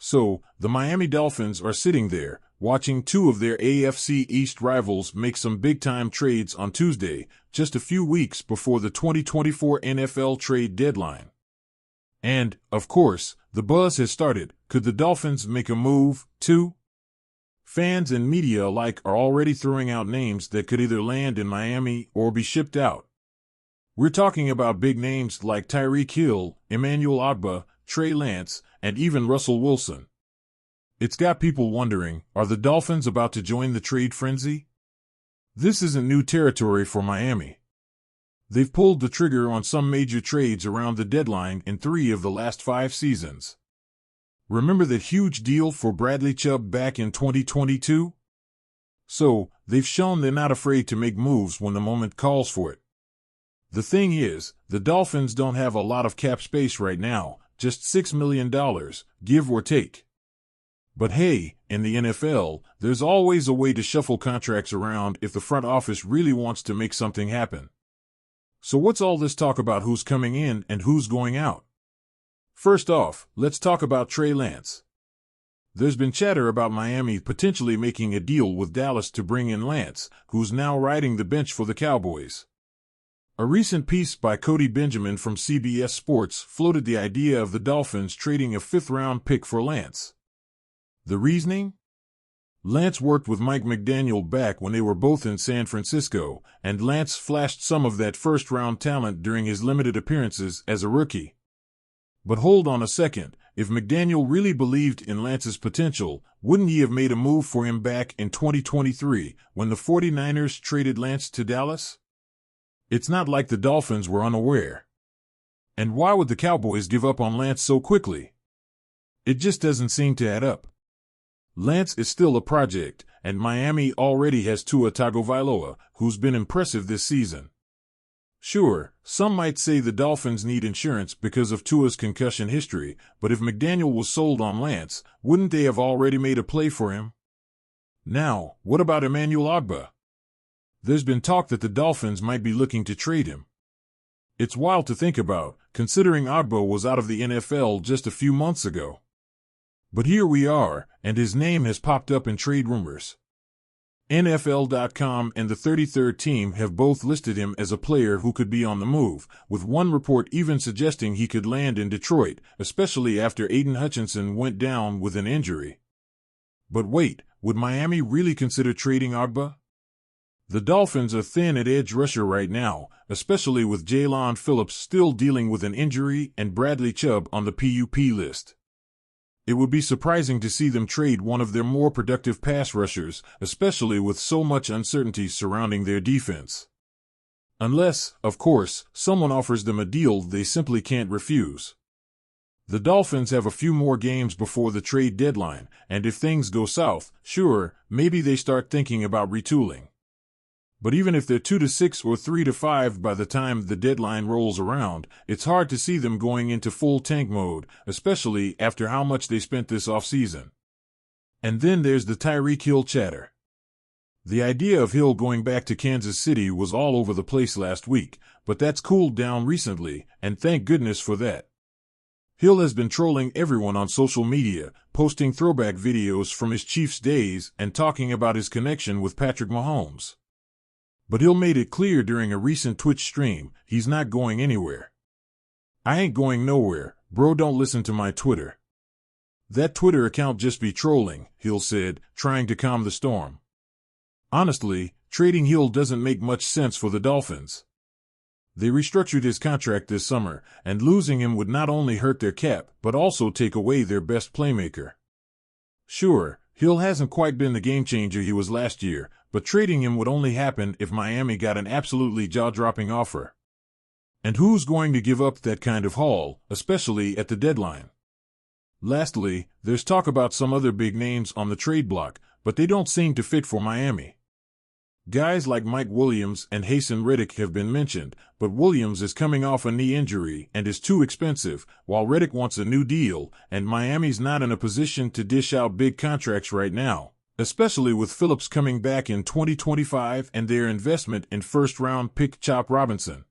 So, the Miami Dolphins are sitting there, watching two of their AFC East rivals make some big-time trades on Tuesday, just a few weeks before the 2024 NFL trade deadline. And, of course, the buzz has started. Could the Dolphins make a move, too? Fans and media alike are already throwing out names that could either land in Miami or be shipped out. We're talking about big names like Tyreek Hill, Emmanuel Ogbah, Trey Lance, and even Russell Wilson. It's got people wondering, are the Dolphins about to join the trade frenzy? This isn't new territory for Miami. They've pulled the trigger on some major trades around the deadline in 3 of the last 5 seasons. Remember that huge deal for Bradley Chubb back in 2022? So, they've shown they're not afraid to make moves when the moment calls for it. The thing is, the Dolphins don't have a lot of cap space right now, just $6 million, give or take. But hey, in the NFL, there's always a way to shuffle contracts around if the front office really wants to make something happen. So what's all this talk about who's coming in and who's going out? First off, let's talk about Trey Lance. There's been chatter about Miami potentially making a deal with Dallas to bring in Lance, who's now riding the bench for the Cowboys. A recent piece by Cody Benjamin from CBS Sports floated the idea of the Dolphins trading a 5th-round pick for Lance. The reasoning? Lance worked with Mike McDaniel back when they were both in San Francisco, and Lance flashed some of that first-round talent during his limited appearances as a rookie. But hold on a second, if McDaniel really believed in Lance's potential, wouldn't he have made a move for him back in 2023 when the 49ers traded Lance to Dallas? It's not like the Dolphins were unaware. And why would the Cowboys give up on Lance so quickly? It just doesn't seem to add up. Lance is still a project, and Miami already has Tua Tagovailoa, who's been impressive this season. Sure, some might say the Dolphins need insurance because of Tua's concussion history, but if McDaniel was sold on Lance, wouldn't they have already made a play for him? Now, what about Emmanuel Ogbah? There's been talk that the Dolphins might be looking to trade him. It's wild to think about, considering Ogbah was out of the NFL just a few months ago. But here we are, and his name has popped up in trade rumors. NFL.com and the 33rd team have both listed him as a player who could be on the move, with one report even suggesting he could land in Detroit, especially after Aiden Hutchinson went down with an injury. But wait, would Miami really consider trading Ogbah? The Dolphins are thin at edge rusher right now, especially with Jaylon Phillips still dealing with an injury and Bradley Chubb on the PUP list. It would be surprising to see them trade one of their more productive pass rushers, especially with so much uncertainty surrounding their defense. Unless, of course, someone offers them a deal they simply can't refuse. The Dolphins have a few more games before the trade deadline, and if things go south, sure, maybe they start thinking about retooling. But even if they're 2-6 or 3-5 by the time the deadline rolls around, it's hard to see them going into full tank mode, especially after how much they spent this offseason. And then there's the Tyreek Hill chatter. The idea of Hill going back to Kansas City was all over the place last week, but that's cooled down recently, and thank goodness for that. Hill has been trolling everyone on social media, posting throwback videos from his Chiefs days and talking about his connection with Patrick Mahomes. But Hill made it clear during a recent Twitch stream, he's not going anywhere. I ain't going nowhere, bro, don't listen to my Twitter. That Twitter account just be trolling, Hill said, trying to calm the storm. Honestly, trading Hill doesn't make much sense for the Dolphins. They restructured his contract this summer, and losing him would not only hurt their cap, but also take away their best playmaker. Sure, Hill hasn't quite been the game-changer he was last year, but trading him would only happen if Miami got an absolutely jaw-dropping offer. And who's going to give up that kind of haul, especially at the deadline? Lastly, there's talk about some other big names on the trade block, but they don't seem to fit for Miami. Guys like Mike Williams and Haason Reddick have been mentioned, but Williams is coming off a knee injury and is too expensive, while Reddick wants a new deal, and Miami's not in a position to dish out big contracts right now, especially with Phillips coming back in 2025 and their investment in first-round pick Chop Robinson.